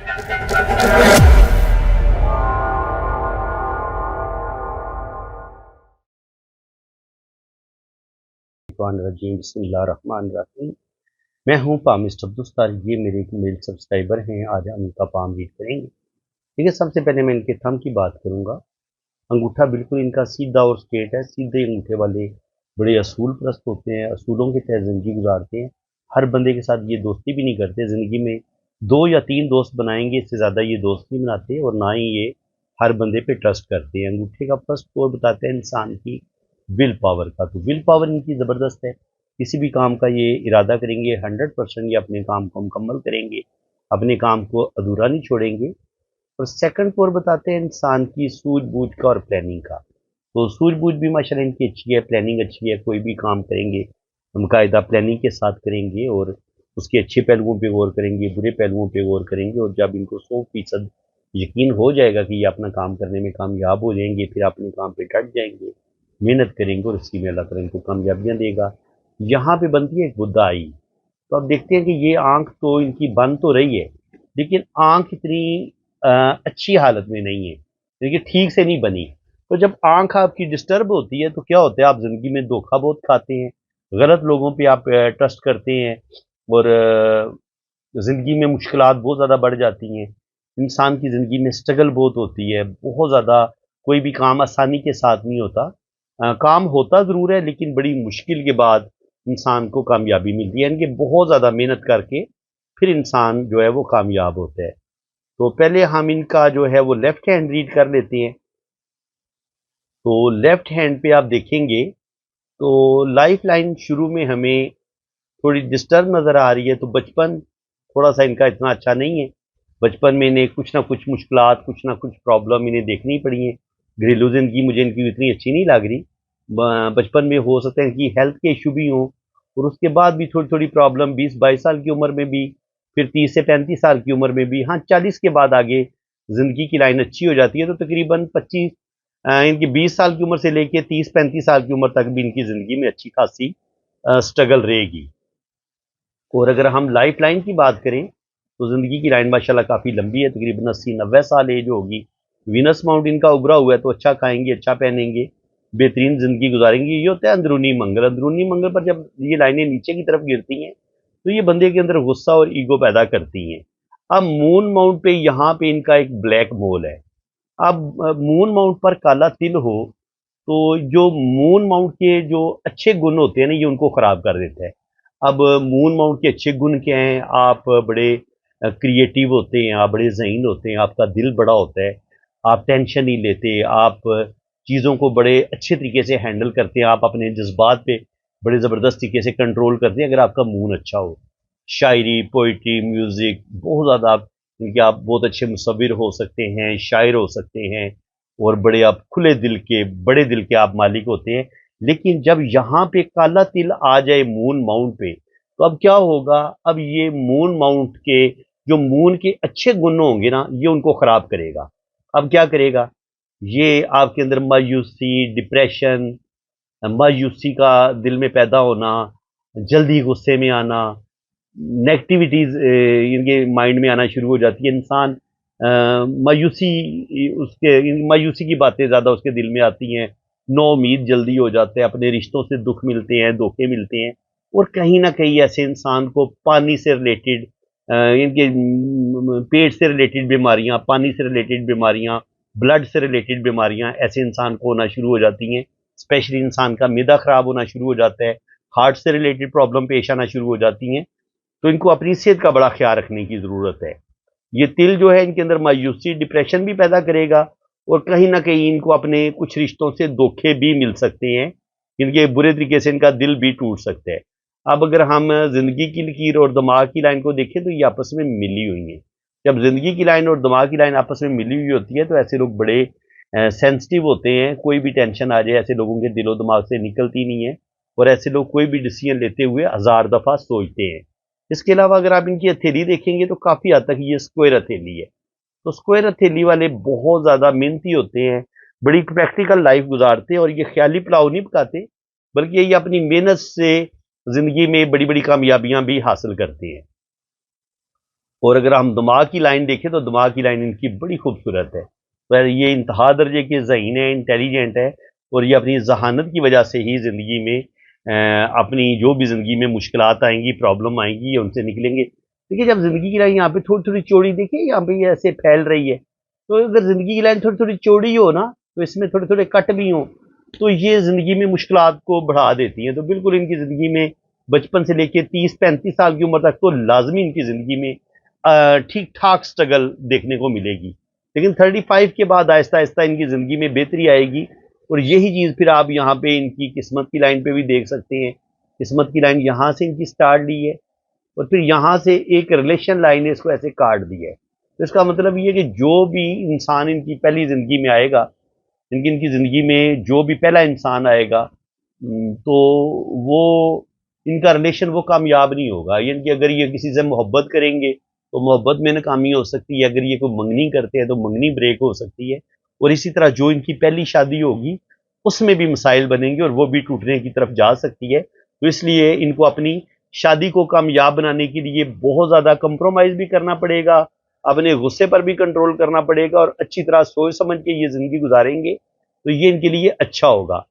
बिस्मिल्लाहिर्रहमानिर्रहीम। मैं हूँ पामिस्ट अब्दुस्तार। ये मेरे एक मेल सब्सक्राइबर हैं। आज हम इनका पाम रीड करेंगे। ठीक है, सबसे पहले मैं इनके थंब की बात करूँगा। अंगूठा बिल्कुल इनका सीधा और स्ट्रेट है। सीधे अंगूठे वाले बड़े असूल परस्त होते हैं, असूलों के तहत ज़िंदगी गुजारते हैं। हर बंदे के साथ ये दोस्ती भी नहीं करते। ज़िंदगी में 2 या 3 दोस्त बनाएंगे, इससे ज़्यादा ये दोस्त नहीं बनाते और ना ही ये हर बंदे पे ट्रस्ट करते हैं। अंगूठे का फर्स्ट कोड बताते हैं इंसान की विल पावर का। तो विल पावर इनकी ज़बरदस्त है। किसी भी काम का ये इरादा करेंगे 100% ये अपने काम को मुकम्मल करेंगे, अपने काम को अधूरा नहीं छोड़ेंगे। और सेकंड कोर बताते हैं इंसान की सूझबूझ का और प्लानिंग का। तो सूझबूझ भी माशाल्लाह इनकी अच्छी है, प्लानिंग अच्छी है। कोई भी काम करेंगे बाकायदा प्लानिंग के साथ करेंगे और उसके अच्छे पहलुओं पे गौर करेंगे, बुरे पहलुओं पे गौर करेंगे। और जब इनको 100% यकीन हो जाएगा कि ये अपना काम करने में कामयाब हो जाएंगे, फिर अपने काम पे डट जाएंगे, मेहनत करेंगे और इसी में अल्लाह ताला इनको कामयाबियाँ देगा। यहाँ पे बनती है एक बुदाई। तो अब देखते हैं कि ये आंख तो इनकी बन तो रही है, लेकिन आंख इतनी अ, अच्छी हालत में नहीं है, देखिए ठीक से नहीं बनी। तो जब आंख आपकी डिस्टर्ब होती है तो क्या होता है, आप ज़िंदगी में धोखा बहुत खाते हैं, गलत लोगों पे आप ट्रस्ट करते हैं और ज़िंदगी में मुश्किलात बहुत ज़्यादा बढ़ जाती हैं। इंसान की ज़िंदगी में स्ट्रगल बहुत होती है, बहुत ज़्यादा। कोई भी काम आसानी के साथ नहीं होता। काम होता ज़रूर है लेकिन बड़ी मुश्किल के बाद इंसान को कामयाबी मिलती है। यानी कि बहुत ज़्यादा मेहनत करके फिर इंसान जो है वो कामयाब होता है। तो पहले हम इनका जो है वो लेफ्ट हैंड रीड कर लेते हैं। तो लेफ्ट हैंड पे आप देखेंगे तो लाइफ लाइन शुरू में हमें थोड़ी डिस्टर्ब नज़र आ रही है। तो बचपन थोड़ा सा इनका इतना अच्छा नहीं है। बचपन में इन्हें कुछ ना कुछ मुश्किलात, कुछ ना कुछ प्रॉब्लम इन्हें देखनी पड़ी है। घरेलू ज़िंदगी मुझे इनकी इतनी अच्छी नहीं लग रही। बचपन में हो सकता है कि हेल्थ के इशू भी हों और उसके बाद भी थोड़ी थोड़ी प्रॉब्लम 20-22 साल की उम्र में भी, फिर 30 से 35 साल की उम्र में भी। हाँ, 40 के बाद आगे ज़िंदगी की लाइन अच्छी हो जाती है। तो तकरीबन 25 इनकी 20 साल की उम्र से लेके 30-35 साल की उम्र तक भी इनकी ज़िंदगी में अच्छी खासी स्ट्रगल रहेगी। और अगर हम लाइफ लाइन की बात करें तो ज़िंदगी की लाइन माशाल्लाह काफ़ी लंबी है, तकरीबन 80-90 साल एज होगी। वीनस माउंट इनका उभरा हुआ है तो अच्छा खाएंगे, अच्छा पहनेंगे, बेहतरीन ज़िंदगी गुजारेंगे। ये होता है अंदरूनी मंगल। अंदरूनी मंगल पर जब ये लाइनें नीचे की तरफ गिरती हैं तो ये बंदे के अंदर गुस्सा और ईगो पैदा करती हैं। अब मून माउंट पे यहाँ पे इनका एक ब्लैक मोल है। अब मून माउंट पर काला तिल हो तो जो मून माउंट के जो अच्छे गुण होते हैं ना, ये उनको खराब कर देता है। अब मून माउंट के अच्छे गुण क्या हैं? आप बड़े क्रिएटिव होते हैं, आप बड़े ज़हीन होते हैं, आपका दिल बड़ा होता है, आप टेंशन नहीं लेते, आप चीज़ों को बड़े अच्छे तरीके से हैंडल करते हैं, आप अपने जज्बात पे बड़े ज़बरदस्त तरीके से कंट्रोल करते हैं अगर आपका मून अच्छा हो। शायरी, पोइट्री, म्यूज़िक बहुत ज़्यादा आप इनके आप बहुत अच्छे मुसव्विर हो सकते हैं, शायर हो सकते हैं और बड़े आप खुले दिल के, बड़े दिल के आप मालिक होते हैं। लेकिन जब यहाँ पे काला तिल आ जाए मून माउंट पे, तो अब क्या होगा? अब ये मून माउंट के जो मून के अच्छे गुण होंगे ना, ये उनको खराब करेगा। अब क्या करेगा? ये आपके अंदर मायूसी, डिप्रेशन, मायूसी का दिल में पैदा होना, जल्दी गुस्से में आना, नेगेटिविटीज़ इनके माइंड में आना शुरू हो जाती है। इंसान मायूसी की बातें ज़्यादा उसके दिल में आती हैं। नौउम्मीद जल्दी हो जाता है, अपने रिश्तों से दुःख मिलते हैं, धोखे मिलते हैं। और कहीं न कहीं ऐसे इंसान को पानी से रिलेटेड इनके पेट से रिलेटेड बीमारियाँ, पानी से रिलेटेड बीमारियाँ, ब्लड से रिलेटेड बीमारियाँ ऐसे इंसान को होना शुरू हो जाती हैं। स्पेशली इंसान का मैदा ख़राब होना शुरू हो जाता है, हार्ट से रिलेटेड प्रॉब्लम पेश आना शुरू हो जाती हैं। तो इनको अपनी सेहत का बड़ा ख्याल रखने की ज़रूरत है। ये तिल जो है इनके अंदर मायूसी, डिप्रेशन भी पैदा करेगा और कहीं न कहीं इनको अपने कुछ रिश्तों से धोखे भी मिल सकते हैं। इनके बुरे तरीके से इनका दिल भी टूट सकता है। अब अगर हम ज़िंदगी की लकीर और दिमाग की लाइन को देखें तो ये आपस में मिली हुई हैं। जब ज़िंदगी की लाइन और दिमाग की लाइन आपस में मिली हुई होती है तो ऐसे लोग बड़े सेंसिटिव होते हैं। कोई भी टेंशन आ जाए ऐसे लोगों के दिलो दिमाग से निकलती नहीं है और ऐसे लोग कोई भी डिसीजन लेते हुए हज़ार दफ़ा सोचते हैं। इसके अलावा अगर आप इनकी हथेली देखेंगे तो काफ़ी हद तक ये स्क्वायर हथेली है। तो स्क्वायर हथेली वाले बहुत ज़्यादा मेहनती होते हैं, बड़ी प्रैक्टिकल लाइफ गुजारते हैं और ये ख्याली पुलाव नहीं पकाते, बल्कि ये अपनी मेहनत से ज़िंदगी में बड़ी-बड़ी कामयाबियाँ भी हासिल करते हैं। और अगर हम दिमाग की लाइन देखें तो दिमाग की लाइन इनकी बड़ी खूबसूरत है। तो ये इंतहा दर्जे के ज़हीन है, इंटेलिजेंट है, और ये अपनी जहानत की वजह से ही ज़िंदगी में अपनी जो भी ज़िंदगी में मुश्किलात आएंगी, प्रॉब्लम आएंगी, ये उनसे निकलेंगे। देखिए, जब ज़िंदगी की लाइन यहाँ पे थोड़ी थोड़ी चौड़ी, देखिए यहाँ पे ये ऐसे फैल रही है, तो अगर ज़िंदगी की लाइन थोड़ी थोड़ी चौड़ी हो ना, तो इसमें थोड़े थोड़े कट भी हों, तो ये ज़िंदगी में मुश्किलात को बढ़ा देती हैं। तो बिल्कुल इनकी ज़िंदगी में बचपन से लेके 30-35 साल की उम्र तक तो लाजमी इनकी ज़िंदगी में ठीक ठाक स्ट्रगल देखने को मिलेगी। लेकिन 35 के बाद आहिस्ता आहिस्ता इनकी ज़िंदगी में बेहतरी आएगी, और यही चीज़ फिर आप यहाँ पे इनकी किस्मत की लाइन पे भी देख सकते हैं। किस्मत की लाइन यहाँ से इनकी स्टार्ट ली है, और फिर यहाँ से एक रिलेशन लाइन है, इसको ऐसे काट दिया है। तो इसका मतलब ये है कि जो भी इंसान इनकी पहली ज़िंदगी में आएगा, इनकी ज़िंदगी में जो भी पहला इंसान आएगा, तो वो इनका रिलेशन वो कामयाब नहीं होगा। यानी कि अगर ये किसी से मोहब्बत करेंगे तो मोहब्बत में नाकामी हो सकती है, अगर ये कोई मंगनी करते हैं तो मंगनी ब्रेक हो सकती है, और इसी तरह जो इनकी पहली शादी होगी उसमें भी मसाइल बनेंगे और वो भी टूटने की तरफ जा सकती है। तो इसलिए इनको अपनी शादी को कामयाब बनाने के लिए बहुत ज़्यादा कंप्रोमाइज़ भी करना पड़ेगा, अपने गुस्से पर भी कंट्रोल करना पड़ेगा, और अच्छी तरह सोच समझ के ये ज़िंदगी गुजारेंगे तो ये इनके लिए अच्छा होगा।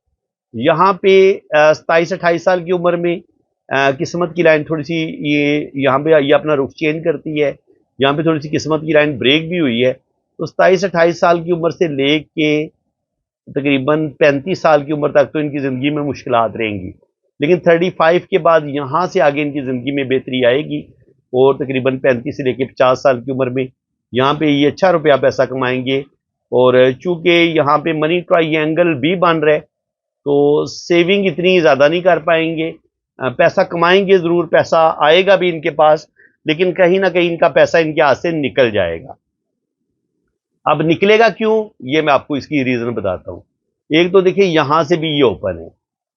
यहाँ पे 27-28 साल की उम्र में किस्मत की लाइन थोड़ी सी, ये यहाँ पे ये अपना रुख चेंज करती है, यहाँ पे थोड़ी सी किस्मत की लाइन ब्रेक भी हुई है। तो 27-28 साल की उम्र से लेके तकरीबन 35 साल की उम्र तक तो इनकी ज़िंदगी में मुश्किलात रहेंगी, लेकिन 35 के बाद यहाँ से आगे इनकी ज़िंदगी में बेहतरी आएगी, और तकरीबन 35 से लेके 50 साल की उम्र में यहाँ पे ये अच्छा रुपया पैसा कमाएंगे। और चूँकि यहाँ पे मनी ट्रायंगल भी बन रहा है, तो सेविंग इतनी ज़्यादा नहीं कर पाएंगे। पैसा कमाएंगे ज़रूर, पैसा आएगा भी इनके पास, लेकिन कहीं ना कहीं इनका पैसा इनके हाथ से निकल जाएगा। अब निकलेगा क्यों, ये मैं आपको इसकी रीज़न बताता हूँ। एक तो देखिए यहाँ से भी ये ओपन है,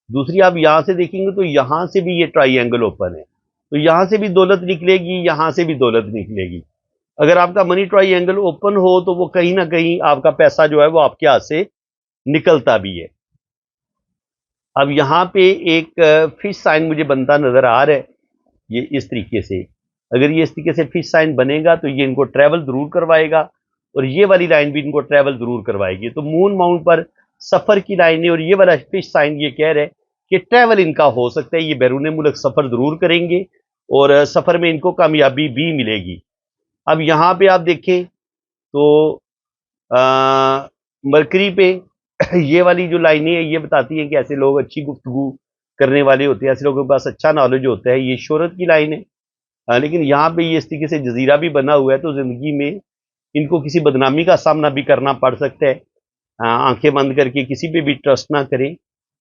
दूसरी आप यहाँ से देखेंगे तो यहाँ से भी ये ट्राइंगल ओपन है, तो यहाँ से भी दौलत निकलेगी, यहाँ से भी दौलत निकलेगी। अगर आपका मनी ट्राइंगल ओपन हो तो वो कहीं ना कहीं आपका पैसा जो है वो आपके हाथ से निकलता भी है। अब यहाँ पे एक फिश साइन मुझे बनता नज़र आ रहा है, ये इस तरीके से। अगर ये इस तरीके से फिश साइन बनेगा तो ये इनको ट्रैवल ज़रूर करवाएगा, और ये वाली लाइन भी इनको ट्रैवल ज़रूर करवाएगी। तो मून माउंट पर सफ़र की लाइन है, और ये वाला फिश साइन ये कह रहे हैं कि ट्रैवल इनका हो सकता है, ये बैरून मुल्क सफ़र ज़रूर करेंगे, और सफ़र में इनको कामयाबी भी मिलेगी। अब यहाँ पे आप देखें तो मरकरी पे ये वाली जो लाइनें हैं ये बताती हैं कि ऐसे लोग अच्छी गुफ्तगू करने वाले होते हैं, ऐसे लोगों के पास अच्छा नॉलेज होता है, ये शोहरत की लाइन है। लेकिन यहाँ पे ये इस तरीके से जजीरा भी बना हुआ है, तो ज़िंदगी में इनको किसी बदनामी का सामना भी करना पड़ सकता है। आंखें बंद करके किसी पे भी ट्रस्ट ना करें।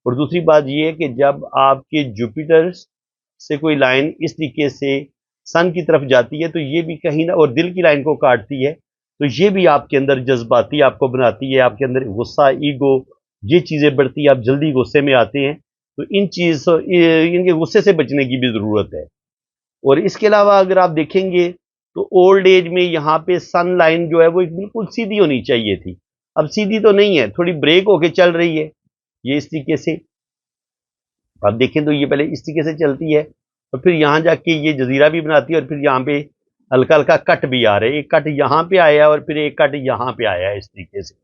और दूसरी बात ये है कि जब आपके जुपिटर से कोई लाइन इस तरीके से सन की तरफ जाती है तो ये भी कहीं ना, और दिल की लाइन को काटती है, तो ये भी आपके अंदर जज्बाती आपको बनाती है, आपके अंदर गुस्सा, ईगो, ये चीज़ें बढ़ती है, आप जल्दी गुस्से में आते हैं। तो इनके गुस्से से बचने की भी ज़रूरत है। और इसके अलावा अगर आप देखेंगे तो ओल्ड एज में यहाँ पे सन लाइन जो है वो एक बिल्कुल सीधी होनी चाहिए थी, अब सीधी तो नहीं है, थोड़ी ब्रेक होके चल रही है। ये इस तरीके से आप देखें तो ये पहले इस तरीके से चलती है, और फिर यहाँ जाके ये जजीरा भी बनाती है, और फिर यहाँ पे हल्का हल्का कट भी आ रहा है, एक कट यहाँ पे आया और फिर एक कट यहाँ पे आया है इस तरीके से।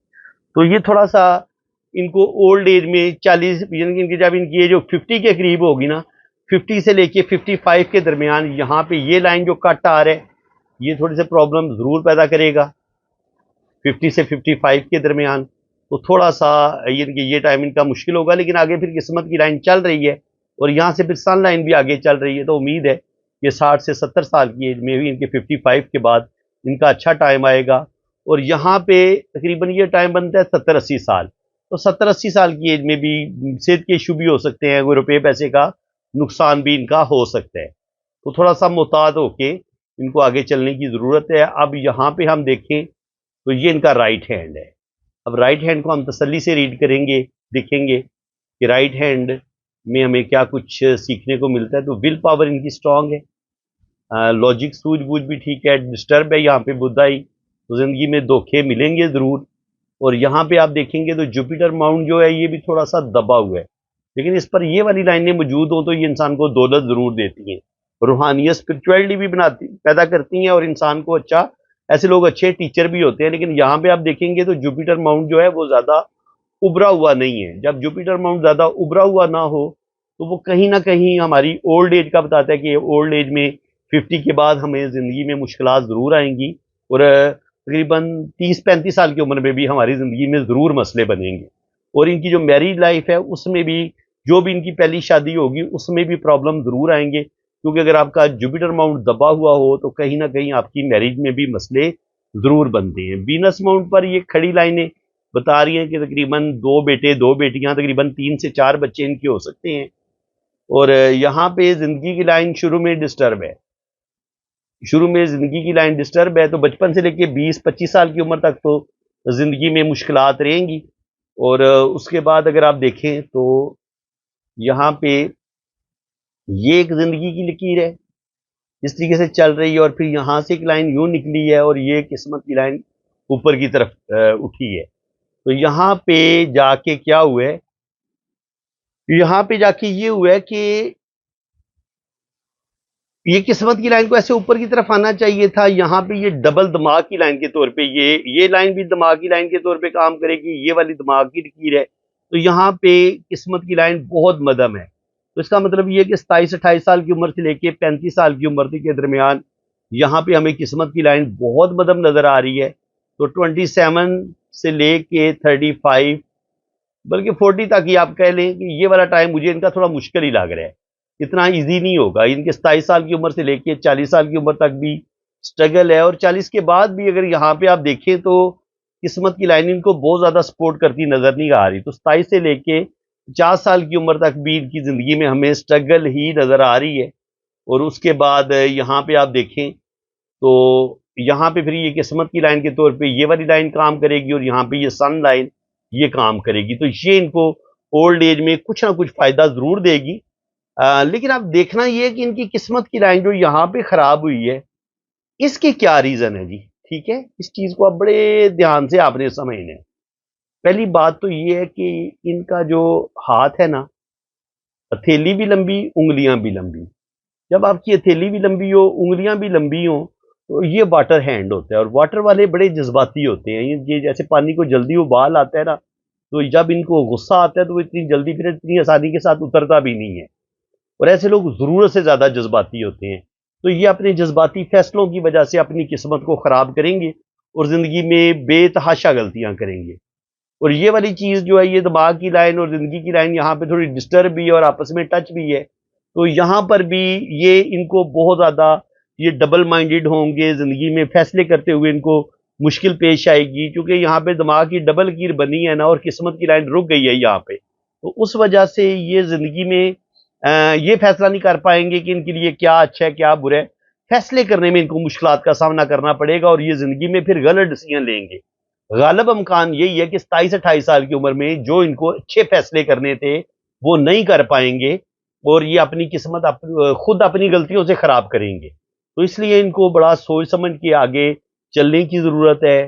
तो ये थोड़ा सा इनको ओल्ड एज में 40 यानी कि जब इनकी एज 50 के करीब होगी ना, 50 से लेके 55 के दरमियान यहाँ पे ये लाइन जो कट आ रहा है ये थोड़ी सी प्रॉब्लम ज़रूर पैदा करेगा 50 से 55 के दरमियान। तो थोड़ा सा ये टाइम इनका मुश्किल होगा, लेकिन आगे फिर किस्मत की लाइन चल रही है, और यहाँ से फिर सन लाइन भी आगे चल रही है, तो उम्मीद है कि 60 से 70 साल की एज में भी इनके 55 के बाद इनका अच्छा टाइम आएगा। और यहाँ पे तकरीबन ये टाइम बनता है 70-80 साल, तो 70-80 साल की एज में भी सेहत के इशू भी हो सकते हैं, कोई रुपये पैसे का नुकसान भी इनका हो सकता है। तो थोड़ा सा मोहतात होके इनको आगे चलने की ज़रूरत है। अब यहाँ पे हम देखें तो ये इनका राइट हैंड है। अब राइट हैंड को हम तसल्ली से रीड करेंगे, देखेंगे कि राइट हैंड में हमें क्या कुछ सीखने को मिलता है। तो विल पावर इनकी स्ट्रांग है, लॉजिक सूझबूझ भी ठीक है, डिस्टर्ब है यहाँ पे बुधाई, तो ज़िंदगी में धोखे मिलेंगे ज़रूर। और यहाँ पे आप देखेंगे तो जुपिटर माउंट जो है ये भी थोड़ा सा दबा हुआ है, लेकिन इस पर ये वाली लाइनें मौजूद हों तो ये इंसान को दौलत ज़रूर देती हैं। रूहानियत स्पिरिचुअलिटी भी बनाती पैदा करती हैं और इंसान को अच्छा, ऐसे लोग अच्छे टीचर भी होते हैं। लेकिन यहाँ पे आप देखेंगे तो जुपिटर माउंट जो है वो ज़्यादा उभरा हुआ नहीं है। जब जुपिटर माउंट ज़्यादा उभरा हुआ ना हो तो वो कहीं ना कहीं हमारी ओल्ड एज का बताता है कि ओल्ड एज में 50 के बाद हमें ज़िंदगी में मुश्किलात ज़रूर आएंगी और तकरीबन 30-35 साल की उम्र में भी हमारी ज़िंदगी में ज़रूर मसले बनेंगे। और इनकी जो मैरिज लाइफ है उसमें भी, जो भी इनकी पहली शादी होगी उसमें भी प्रॉब्लम ज़रूर आएंगे, क्योंकि अगर आपका जुपिटर माउंट दबा हुआ हो तो कहीं ना कहीं आपकी मैरिज में भी मसले ज़रूर बनते हैं। वीनस माउंट पर ये खड़ी लाइनें बता रही हैं कि तकरीबन 2 बेटे 2 बेटियां, तकरीबन 3 से 4 बच्चे इनके हो सकते हैं। और यहाँ पे ज़िंदगी की लाइन शुरू में डिस्टर्ब है, शुरू में ज़िंदगी की लाइन डिस्टर्ब है, तो बचपन से लेके 20-25 साल की उम्र तक तो ज़िंदगी में मुश्किलात रहेंगी। और उसके बाद अगर आप देखें तो यहाँ पे ये एक ज़िंदगी की लकीर है इस तरीके से चल रही है, और फिर यहाँ से एक लाइन यूँ निकली है और ये किस्मत की लाइन ऊपर की तरफ उठी है। तो यहाँ पे जाके क्या हुआ है, यहाँ पे जाके ये हुआ है कि ये किस्मत की लाइन को ऐसे ऊपर की तरफ आना चाहिए था। यहाँ पे ये डबल दिमाग की लाइन के तौर पे, ये लाइन भी दिमाग की लाइन के तौर पे काम करेगी, ये वाली दिमाग की लकीर है। तो यहाँ पे किस्मत की लाइन बहुत मध्यम है। तो इसका मतलब ये है कि 27-28 साल की उम्र से लेके 35 साल की उम्र के दरमियान यहाँ पे हमें किस्मत की लाइन बहुत मध्यम नजर आ रही है। तो 27 से लेके 35 बल्कि 40 तक ही आप कह लें कि ये वाला टाइम मुझे इनका थोड़ा मुश्किल ही लग रहा है, इतना इजी नहीं होगा। इनके 27 साल की उम्र से लेके 40 साल की उम्र तक भी स्ट्रगल है, और 40 के बाद भी अगर यहाँ पे आप देखें तो किस्मत की लाइन इनको बहुत ज़्यादा सपोर्ट करती नज़र नहीं आ रही। तो 27 से लेके 50 साल की उम्र तक भी इनकी ज़िंदगी में हमें स्ट्रगल ही नज़र आ रही है। और उसके बाद यहाँ पे आप देखें तो यहाँ पे फिर ये किस्मत की लाइन के तौर पे ये वाली लाइन काम करेगी, और यहाँ पे ये सन लाइन ये काम करेगी। तो ये इनको ओल्ड एज में कुछ ना कुछ फ़ायदा ज़रूर देगी। लेकिन अब देखना ये है कि इनकी किस्मत की लाइन जो यहाँ पे खराब हुई है, इसके क्या रीजन है जी। ठीक है, इस चीज को आप बड़े ध्यान से आपने समझना है। पहली बात तो ये है कि इनका जो हाथ है ना, हथेली भी लंबी उंगलियां भी लंबी। जब आपकी हथेली भी लंबी हो उंगलियां भी लंबी हो तो ये वाटर हैंड होता है, और वाटर वाले बड़े जज्बाती होते हैं। ये जैसे पानी को जल्दी उबाल आता है ना, तो जब इनको गुस्सा आता है तो वो इतनी जल्दी फिर इतनी आसानी के साथ उतरता भी नहीं है। और ऐसे लोग ज़रूरत से ज़्यादा जज्बाती होते हैं। तो ये अपने जज्बाती फैसलों की वजह से अपनी किस्मत को ख़राब करेंगे और ज़िंदगी में बेतहाशा गलतियां करेंगे। और ये वाली चीज़ जो है, ये दिमाग की लाइन और ज़िंदगी की लाइन यहाँ पे थोड़ी डिस्टर्ब भी है और आपस में टच भी है। तो यहाँ पर भी ये इनको बहुत ज़्यादा ये डबल माइंडेड होंगे, ज़िंदगी में फैसले करते हुए इनको मुश्किल पेश आएगी, क्योंकि यहाँ पे दिमाग की डबल कीर बनी है ना, और किस्मत की लाइन रुक गई है यहाँ पे। तो उस वजह से ये ज़िंदगी में ये फैसला नहीं कर पाएंगे कि इनके लिए क्या अच्छा है क्या बुरा है। फैसले करने में इनको मुश्किलात का सामना करना पड़ेगा, और ये ज़िंदगी में फिर गलत डिसीजन लेंगे। गालिब इम्कान यही है कि 27-28 साल की उम्र में जो इनको अच्छे फैसले करने थे वो नहीं कर पाएंगे, और ये अपनी किस्मत खुद अपनी गलतियों से खराब करेंगे। तो इसलिए इनको बड़ा सोच समझ के आगे चलने की जरूरत है।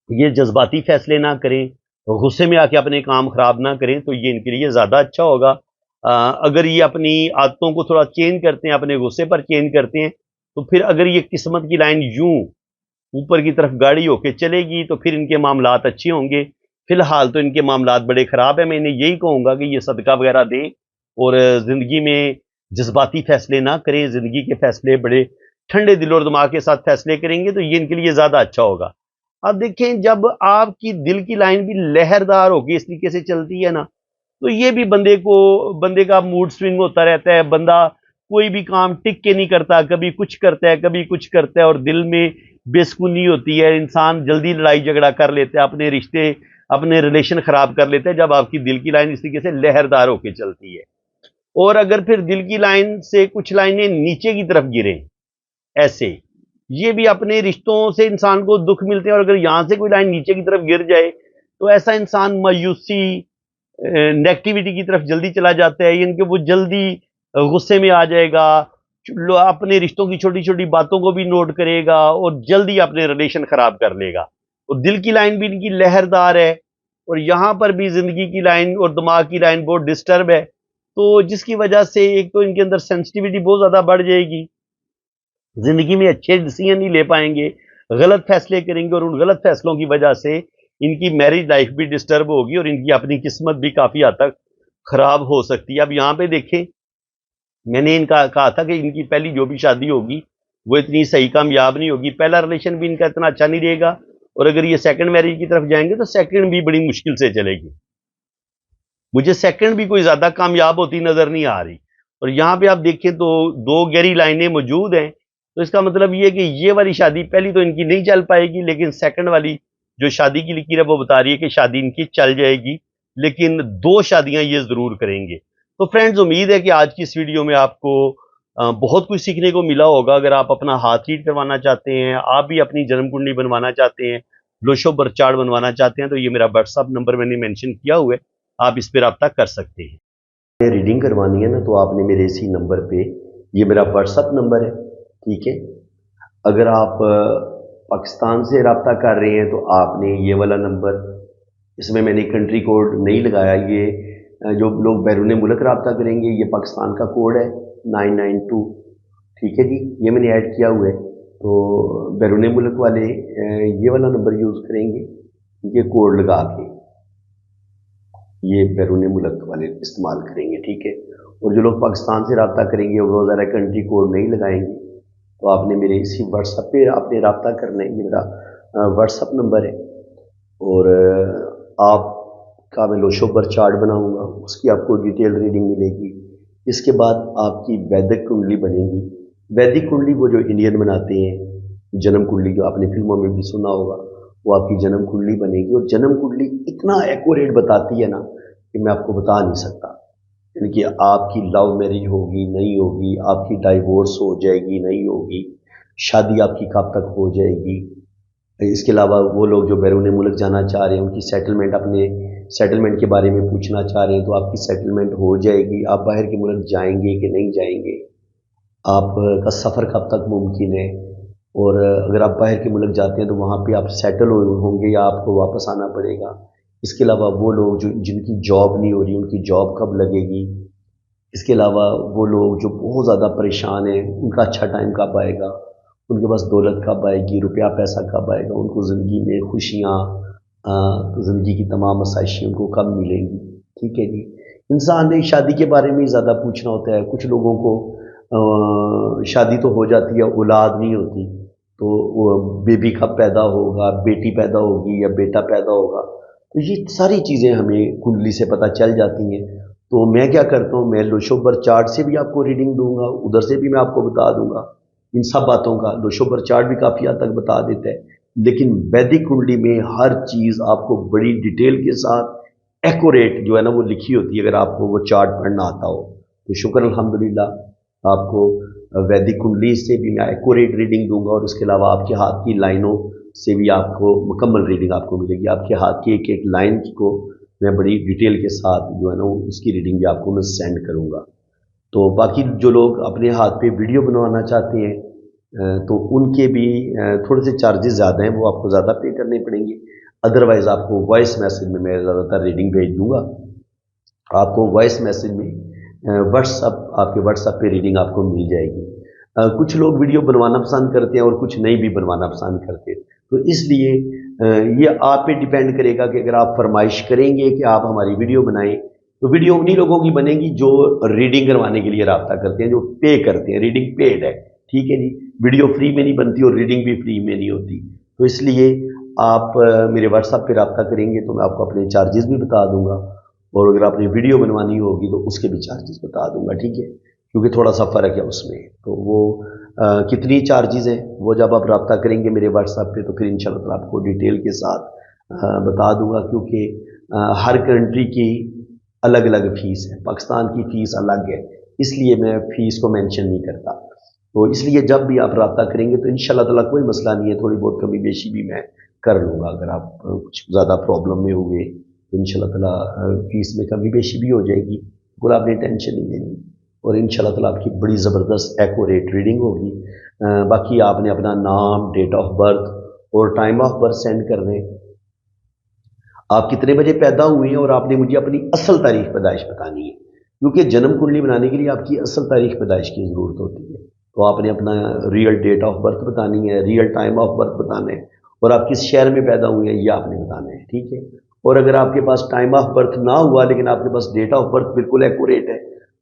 ये जज्बाती फैसले ना करें, गुस्से में आके अपने काम खराब ना करें, तो ये इनके लिए ज़्यादा अच्छा होगा। अगर ये अपनी आदतों को थोड़ा चेंज करते हैं, अपने गुस्से पर चेंज करते हैं, तो फिर अगर ये किस्मत की लाइन यूं ऊपर की तरफ गाड़ी होके चलेगी तो फिर इनके मामलात अच्छे होंगे। फिलहाल तो इनके मामलात बड़े ख़राब हैं। मैं इन्हें यही कहूँगा कि ये सदका वगैरह दें और ज़िंदगी में जज्बाती फ़ैसले ना करें। ज़िंदगी के फ़ैसले बड़े ठंडे दिल और दिमाग के साथ फ़ैसले करेंगे तो ये इनके लिए ज़्यादा अच्छा होगा। अब देखें, जब आपकी दिल की लाइन भी लहरदार होगी इस तरीके से चलती है ना, तो ये भी बंदे का मूड स्विंग होता रहता है। बंदा कोई भी काम टिक के नहीं करता, कभी कुछ करता है कभी कुछ करता है, और दिल में बेसुकूनी होती है। इंसान जल्दी लड़ाई झगड़ा कर लेता है, अपने रिश्ते अपने रिलेशन खराब कर लेते हैं जब आपकी दिल की लाइन इस तरीके से लहरदार होकर चलती है। और अगर फिर दिल की लाइन से कुछ लाइनें नीचे की तरफ गिरें ऐसे, ये भी अपने रिश्तों से इंसान को दुख मिलते हैं। और अगर यहां से कोई लाइन नीचे की तरफ गिर जाए तो ऐसा इंसान मायूसी नेगेटिविटी की तरफ जल्दी चला जाता है, इनके वो जल्दी गुस्से में आ जाएगा, अपने रिश्तों की छोटी छोटी बातों को भी नोट करेगा और जल्दी अपने रिलेशन खराब कर लेगा। और दिल की लाइन भी इनकी लहरदार है, और यहाँ पर भी जिंदगी की लाइन और दिमाग की लाइन बहुत डिस्टर्ब है। तो जिसकी वजह से एक तो इनके अंदर सेंसिटिविटी बहुत ज़्यादा बढ़ जाएगी, ज़िंदगी में अच्छे डिसीजन नहीं ले पाएंगे, गलत फैसले करेंगे और उन गलत फैसलों की वजह से इनकी मैरिज लाइफ भी डिस्टर्ब होगी और इनकी अपनी किस्मत भी काफ़ी हद तक खराब हो सकती है। अब यहाँ पे देखें, मैंने इनका कहा था कि इनकी पहली जो भी शादी होगी वो इतनी सही कामयाब नहीं होगी, पहला रिलेशन भी इनका इतना अच्छा नहीं रहेगा और अगर ये सेकंड मैरिज की तरफ जाएंगे तो सेकंड भी बड़ी मुश्किल से चलेगी। मुझे सेकंड भी कोई ज़्यादा कामयाब होती नज़र नहीं आ रही। और यहाँ पे आप देखें तो दो गहरी लाइनें मौजूद हैं, तो इसका मतलब ये है कि ये वाली शादी पहली तो इनकी नहीं चल पाएगी, लेकिन सेकंड वाली जो शादी की लकीर है वो बता रही है कि शादी इनकी चल जाएगी, लेकिन 2 शादियां ये ज़रूर करेंगे। तो फ्रेंड्स, उम्मीद है कि आज की इस वीडियो में आपको बहुत कुछ सीखने को मिला होगा। अगर आप अपना हाथ रीड करवाना चाहते हैं, आप भी अपनी जन्म कुंडली बनवाना चाहते हैं, लोशो बर्थ चार्ट बनवाना चाहते हैं, तो ये मेरा व्हाट्सअप नंबर मैंने मेंशन किया हुआ है, आप इस पर रब्ता कर सकते हैं। रीडिंग करवानी है ना, तो आपने मेरे इसी नंबर पे, ये मेरा व्हाट्सअप नंबर है, ठीक है। अगर आप पाकिस्तान से रब्ता कर रहे हैं तो आपने ये वाला नंबर, इसमें मैंने कंट्री कोड नहीं लगाया, ये जो लोग बैरून मुल्क रब्ता करेंगे ये पाकिस्तान का कोड है 992, ठीक है जी, ये मैंने ऐड किया हुआ है। तो बैरून मुल्क वाले ये वाला नंबर यूज़ करेंगे, ये कोड लगा के ये बैरून मुल्क वाले इस्तेमाल करेंगे, ठीक है। और जो लोग पाकिस्तान से रब्ता करेंगे वो ज़रा कंट्री कोड नहीं लगाएंगे, तो आपने मेरे इसी व्हाट्सएप पे आपने रब्ता करना है, ये मेरा व्हाट्सएप नंबर है। और आपका मैं लोशो बर्थ चार्ट बनाऊंगा, उसकी आपको डिटेल रीडिंग मिलेगी। इसके बाद आपकी वैदिक कुंडली बनेगी। वैदिक कुंडली वो जो इंडियन बनाते हैं, जन्म कुंडली जो आपने फिल्मों में भी सुना होगा, वो आपकी जन्म कुंडली बनेगी। और जन्म कुंडली इतना एक्यूरेट बताती है ना कि मैं आपको बता नहीं सकता। यानी कि आपकी लव मैरिज होगी नहीं होगी, आपकी डाइवोर्स हो जाएगी नहीं होगी, शादी आपकी कब तक हो जाएगी। इसके अलावा वो लोग जो बैरून मुल्क जाना चाह रहे हैं, उनकी सेटलमेंट, अपने सेटलमेंट के बारे में पूछना चाह रहे हैं, तो आपकी सेटलमेंट हो जाएगी। आप बाहर के मुल्क जाएंगे कि नहीं जाएंगे, आपका सफ़र कब तक मुमकिन है, और अगर आप बाहर के मुल्क जाते हैं तो वहाँ पे आप सेटल होंगे या आपको वापस आना पड़ेगा। इसके अलावा वो लोग जो जिनकी जॉब नहीं हो रही, उनकी जॉब कब लगेगी। इसके अलावा वो लोग जो बहुत ज़्यादा परेशान हैं, उनका अच्छा टाइम कब आएगा, उनके पास दौलत कब आएगी, रुपया पैसा कब आएगा, उनको ज़िंदगी में खुशियाँ, ज़िंदगी की तमाम आसाइशें उनको कब मिलेंगी, ठीक है जी। इंसान ने शादी के बारे में ज़्यादा पूछना होता है। कुछ लोगों को शादी तो हो जाती है, औलाद नहीं होती, तो वो बेबी कब पैदा होगा, बेटी पैदा होगी या बेटा पैदा होगा, तो ये सारी चीज़ें हमें कुंडली से पता चल जाती हैं। तो मैं क्या करता हूँ, मैं लोशो बर्थ चार्ट से भी आपको रीडिंग दूंगा, उधर से भी मैं आपको बता दूंगा इन सब बातों का। लोशो बर्थ चार्ट भी काफ़ी हद तक बता देता है, लेकिन वैदिक कुंडली में हर चीज़ आपको बड़ी डिटेल के साथ एक्यूरेट जो है ना वो लिखी होती है, अगर आपको वो चार्ट पढ़ना आता हो तो शुक्र अल्हम्दुलिल्लाह। आपको वैदिक कुंडली से भी मैं एक्यूरेट रीडिंग दूंगा, और उसके अलावा आपके हाथ की लाइनों से भी आपको मुकम्मल रीडिंग आपको मिलेगी। आपके हाथ की एक एक लाइन को मैं बड़ी डिटेल के साथ जो है ना उसकी रीडिंग भी आपको मैं सेंड करूंगा। तो बाकी जो लोग अपने हाथ पे वीडियो बनवाना चाहते हैं तो उनके भी थोड़े से चार्जेस ज़्यादा हैं, वो आपको ज़्यादा पे करने पड़ेंगे। अदरवाइज़ आपको वॉइस मैसेज में मैं ज़्यादातर रीडिंग भेज दूँगा। आपको वॉइस मैसेज में व्हाट्सअप, आपके व्हाट्सअप पे रीडिंग आपको मिल जाएगी। कुछ लोग वीडियो बनवाना पसंद करते हैं और कुछ नहीं भी बनवाना पसंद करते, तो इसलिए ये आप पे डिपेंड करेगा कि अगर आप फरमाइश करेंगे कि आप हमारी वीडियो बनाएं, तो वीडियो उन्हीं लोगों की बनेगी जो रीडिंग करवाने के लिए रब्ता करते हैं, जो पे करते हैं। रीडिंग पेड है, ठीक है जी। वीडियो फ्री में नहीं बनती और रीडिंग भी फ्री में नहीं होती। तो इसलिए आप मेरे व्हाट्सएप पे रब्ता करेंगे तो मैं आपको अपने चार्जेस भी बता दूंगा, और अगर आपने वीडियो बनवानी होगी तो उसके भी चार्जेस बता दूंगा, ठीक है, क्योंकि थोड़ा सा फ़र्क है उसमें। तो वो कितनी चार्जेस हैं वो जब आप रब्ता करेंगे मेरे व्हाट्सएप पे तो फिर इंशाल्लाह आपको डिटेल के साथ बता दूंगा, क्योंकि हर कंट्री की अलग अलग फ़ीस है। पाकिस्तान की फ़ीस अलग है, इसलिए मैं फ़ीस को मेंशन नहीं करता। तो इसलिए जब भी आप रब्ता करेंगे तो इंशाल्लाह ताला कोई मसला नहीं है, थोड़ी बहुत कमी बेशी भी मैं कर लूँगा। अगर आप कुछ ज़्यादा प्रॉब्लम में हुए तो इंशाल्लाह ताला फ़ीस में कमी बेशी भी हो जाएगी, बिल्कुल आपने टेंशन नहीं लेनी, और इंशाल्लाह ताला आपकी बड़ी ज़बरदस्त एक्यूरेट रीडिंग होगी। बाकी आपने अपना नाम, डेट ऑफ बर्थ और टाइम ऑफ बर्थ सेंड कर दें। आप कितने बजे पैदा हुए हैं और आपने मुझे अपनी असल तारीख पैदाइश बतानी है। क्योंकि जन्म कुंडली बनाने के लिए आपकी असल तारीख पैदाइश की ज़रूरत होती है। तो आपने अपना रियल डेट ऑफ बर्थ बतानी है, रियल टाइम ऑफ बर्थ बताना है, और आप किस शहर में पैदा हुए हैं ये आपने बताना है, ठीक है। और अगर आपके पास टाइम ऑफ बर्थ ना हुआ लेकिन आपके पास डेट ऑफ बर्थ बिल्कुल एक्यूरेट है,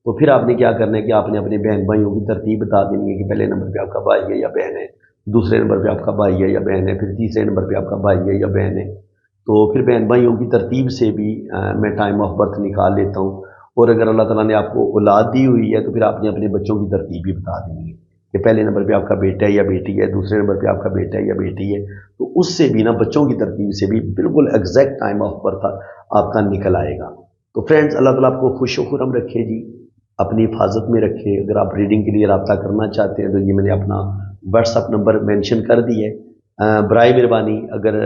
तो फिर आपने क्या करना है कि आपने अपने बहन भाइयों की तरतीब बता देनी है कि पहले नंबर पे आपका भाई है या बहन है, दूसरे नंबर पे आपका भाई है या बहन है, फिर तीसरे नंबर पे आपका भाई है या बहन है। तो फिर बहन भाइयों की तरतीब से भी मैं टाइम ऑफ बर्थ निकाल लेता हूँ। और अगर अल्लाह ताला ने आपको औलाद दी हुई है तो फिर आपने अपने बच्चों की तरतीब भी बता देनी है कि पहले नंबर पे आपका बेटा है या बेटी है, दूसरे नंबर पे आपका बेटा है या बेटी है। तो उससे भी ना, बच्चों की तरतीब से भी बिल्कुल एग्जैक्ट टाइम ऑफ बर्थ आपका निकल आएगा। तो फ्रेंड्स, अल्लाह ताला आपको खुश खुरम रखे जी, अपनी हिफाजत में रखे। अगर आप रीडिंग के लिए रब्ता करना चाहते हैं तो ये मैंने अपना व्हाट्सअप नंबर मेंशन कर दी है। बराए मेहरबानी अगर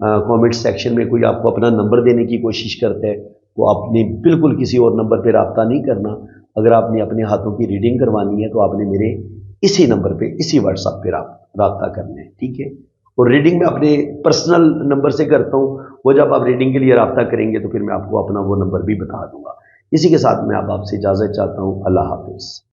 कमेंट सेक्शन में कोई आपको अपना नंबर देने की कोशिश करता है तो आपने बिल्कुल किसी और नंबर पे रब्ता नहीं करना। अगर आपने अपने हाथों की रीडिंग करवानी है तो आपने मेरे इसी नंबर पे, इसी व्हाट्सएप पे रब्ता करना है, ठीक है। और रीडिंग में अपने पर्सनल नंबर से करता हूँ, वो जब आप रीडिंग के लिए रब्ता करेंगे तो फिर मैं आपको अपना वो नंबर भी बता दूंगा। इसी के साथ मैं आपसे इजाज़त चाहता हूँ। अल्लाह हाफिज़।